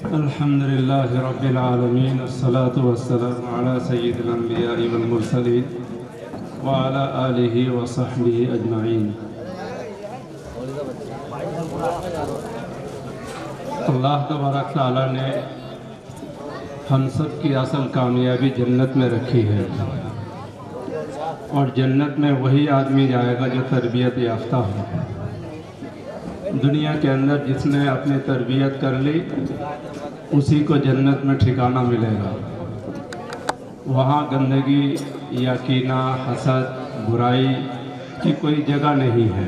الحمد لله رب العالمين الصلاة والسلام على سيد الأنبياء والمرسلين وعلى آله وصحبه أجمعين. اللہ تبارک تعالیٰ نے ہم سب کی اصل کامیابی جنت میں رکھی ہے، اور جنت میں وہی آدمی جائے گا جو تربیت یافتہ ہو. دنیا کے اندر جس نے اپنی تربیت کر لی اسی کو جنت میں ٹھکانہ ملے گا. وہاں گندگی یا کینہ، حسد، برائی کی کوئی جگہ نہیں ہے.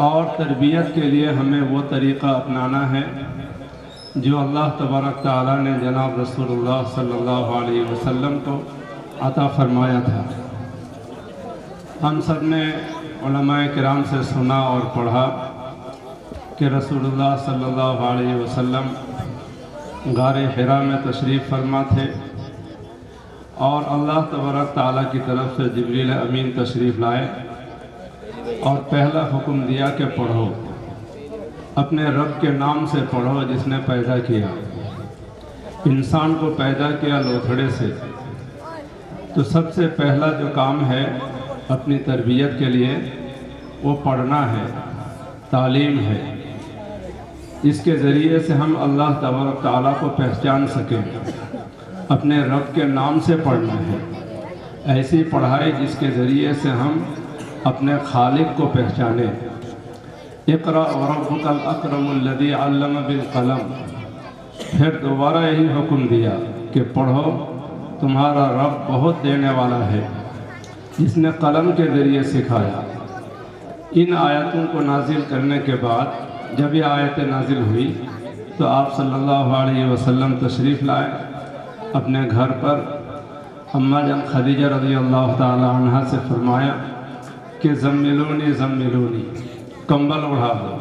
اور تربیت کے لیے ہمیں وہ طریقہ اپنانا ہے جو اللہ تبارک تعالیٰ نے جناب رسول اللہ صلی اللہ علیہ وسلم کو عطا فرمایا تھا. ہم سب نے علماء کرام سے سنا اور پڑھا کہ رسول اللہ صلی اللہ علیہ وسلم غار حرا میں تشریف فرما تھے، اور اللہ تبارک تعالیٰ کی طرف سے جبریل امین تشریف لائے اور پہلا حکم دیا کہ پڑھو، اپنے رب کے نام سے پڑھو جس نے پیدا کیا. انسان کو پیدا کیا لوتھڑے سے، تو سب سے پہلا جو کام ہے اپنی تربیت کے لیے وہ پڑھنا ہے، تعلیم ہے. اس کے ذریعے سے ہم اللہ تبارک تعالیٰ کو پہچان سکیں. اپنے رب کے نام سے پڑھنا ہے، ایسی پڑھائی جس کے ذریعے سے ہم اپنے خالق کو پہچانیں. اقرأ وربک الاکرم الذی علم بالقلم. پھر دوبارہ یہی حکم دیا کہ پڑھو، تمہارا رب بہت دینے والا ہے جس نے قلم کے ذریعے سکھایا. ان آیتوں کو نازل کرنے کے بعد جب یہ آیتیں نازل ہوئی تو آپ صلی اللہ علیہ وسلم تشریف لائے اپنے گھر پر. اماں جان خدیجہ رضی اللہ تعالی عنہا سے فرمایا کہ زملونی زملونی، کمبل اڑا دو.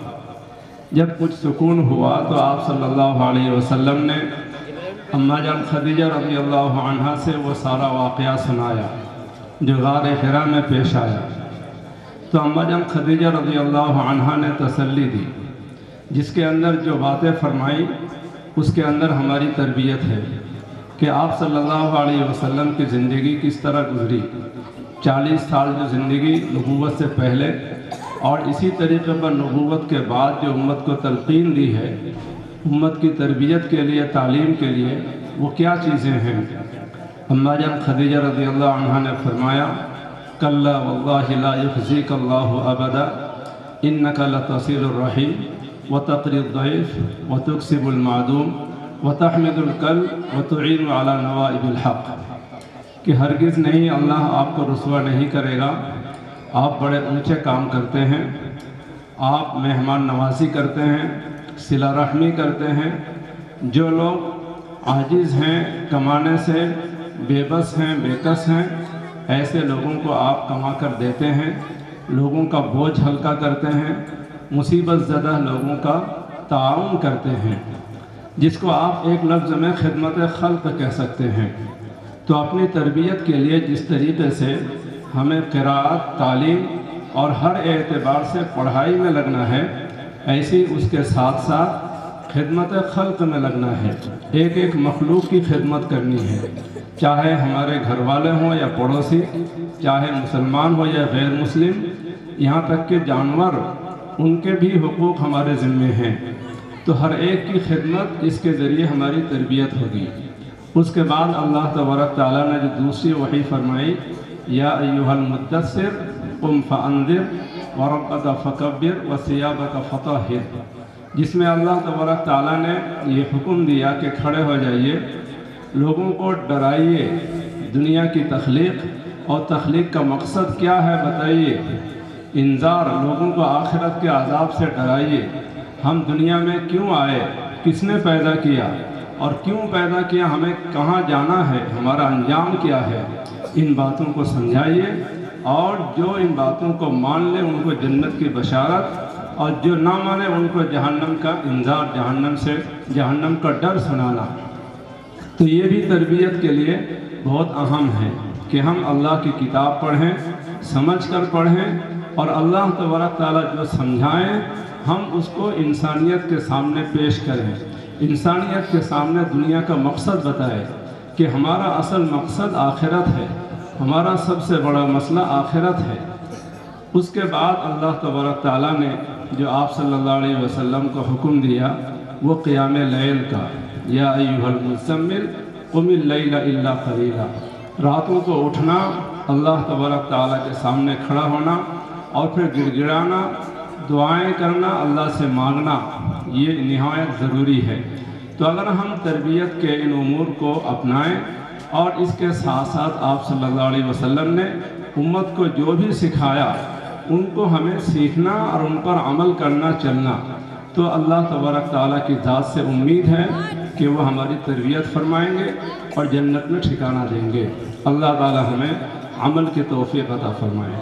جب کچھ سکون ہوا تو آپ صلی اللہ علیہ وسلم نے اماں جان خدیجہ رضی اللہ عنہا سے وہ سارا واقعہ سنایا جو غار حرا میں پیش آیا. تو اماں جان خدیجہ رضی اللہ عنہا نے تسلی دی. جس کے اندر جو باتیں فرمائی اس کے اندر ہماری تربیت ہے کہ آپ صلی اللہ علیہ وسلم کی زندگی کس طرح گزری. 40 سال جو زندگی نبوت سے پہلے، اور اسی طریقے پر نبوت کے بعد جو امت کو تلقین دی ہے، امت کی تربیت کے لیے، تعلیم کے لیے، وہ کیا چیزیں ہیں. اماں جان خدیجہ رضی اللہ عنہا نے فرمایا کلا واللہ لا یخزیک اللہ ابدا انک لتصل الرحیم وتقری الضیف وتکسب المعدوم وتحمد الکلب وتعین علی نوائب الحق. کہ ہرگز نہیں، اللہ آپ کو رسوا نہیں کرے گا. آپ بڑے اونچے کام کرتے ہیں، آپ مہمان نوازی کرتے ہیں، صلہ رحمی کرتے ہیں. جو لوگ عاجز ہیں کمانے سے، بے بس ہیں، بے کس ہیں، ایسے لوگوں کو آپ کما کر دیتے ہیں، لوگوں کا بوجھ ہلکا کرتے ہیں، مصیبت زدہ لوگوں کا تعاون کرتے ہیں، جس کو آپ ایک لفظ میں خدمت خلق کہہ سکتے ہیں. تو اپنی تربیت کے لیے جس طریقے سے ہمیں قراءت، تعلیم اور ہر اعتبار سے پڑھائی میں لگنا ہے، ایسی اس کے ساتھ ساتھ خدمت خلق میں لگنا ہے. ایک ایک مخلوق کی خدمت کرنی ہے، چاہے ہمارے گھر والے ہوں یا پڑوسی، چاہے مسلمان ہو یا غیر مسلم، یہاں تک کہ جانور، ان کے بھی حقوق ہمارے ذمے ہیں. تو ہر ایک کی خدمت اس کے ذریعے ہماری تربیت ہوگی. اس کے بعد اللہ تبارک تعالیٰ نے جو دوسری وحی فرمائی یا ایھا المدثر قم فانذر وربک فکبر وثیابک فطہر، جس میں اللہ تبارک تعالیٰ نے یہ حکم دیا کہ کھڑے ہو جائیے، لوگوں کو ڈرائیے. دنیا کی تخلیق اور تخلیق کا مقصد کیا ہے بتائیے. انذار، لوگوں کو آخرت کے عذاب سے ڈرائیے. ہم دنیا میں کیوں آئے، کس نے پیدا کیا، اور کیوں پیدا کیا، ہمیں کہاں جانا ہے، ہمارا انجام کیا ہے، ان باتوں کو سمجھائیے. اور جو ان باتوں کو مان لے ان کو جنت کی بشارت، اور جو نہ مانے ان کو جہنم کا انذار، جہنم کا ڈر سنانا. تو یہ بھی تربیت کے لیے بہت اہم ہے کہ ہم اللہ کی کتاب پڑھیں، سمجھ کر پڑھیں، اور اللہ تبارک تعالیٰ جو سمجھائیں ہم اس کو انسانیت کے سامنے پیش کریں، انسانیت کے سامنے دنیا کا مقصد بتائیں کہ ہمارا اصل مقصد آخرت ہے، ہمارا سب سے بڑا مسئلہ آخرت ہے۔ اس کے بعد اللہ تبارک تعالیٰ نے جو آپ صلی اللہ علیہ وسلم کو حکم دیا وہ قیام لیل کا، یا ایھا المزمل قم اللیل الا قلیلا، راتوں کو اٹھنا، اللہ تبارک تعالیٰ کے سامنے کھڑا ہونا اور پھر گڑ گڑانا، دعائیں کرنا، اللہ سے مانگنا، یہ نہایت ضروری ہے۔ تو اگر ہم تربیت کے ان امور کو اپنائیں اور اس کے ساتھ ساتھ آپ صلی اللہ علیہ وسلم نے امت کو جو بھی سکھایا ان کو ہمیں سیکھنا اور ان پر عمل کرنا، چلنا، تو اللہ تبارک تعالیٰ کی ذات سے امید ہے کہ وہ ہماری تربیت فرمائیں گے اور جنت میں ٹھکانہ دیں گے۔ اللہ تعالیٰ ہمیں عمل کی توفیق عطا فرمائے۔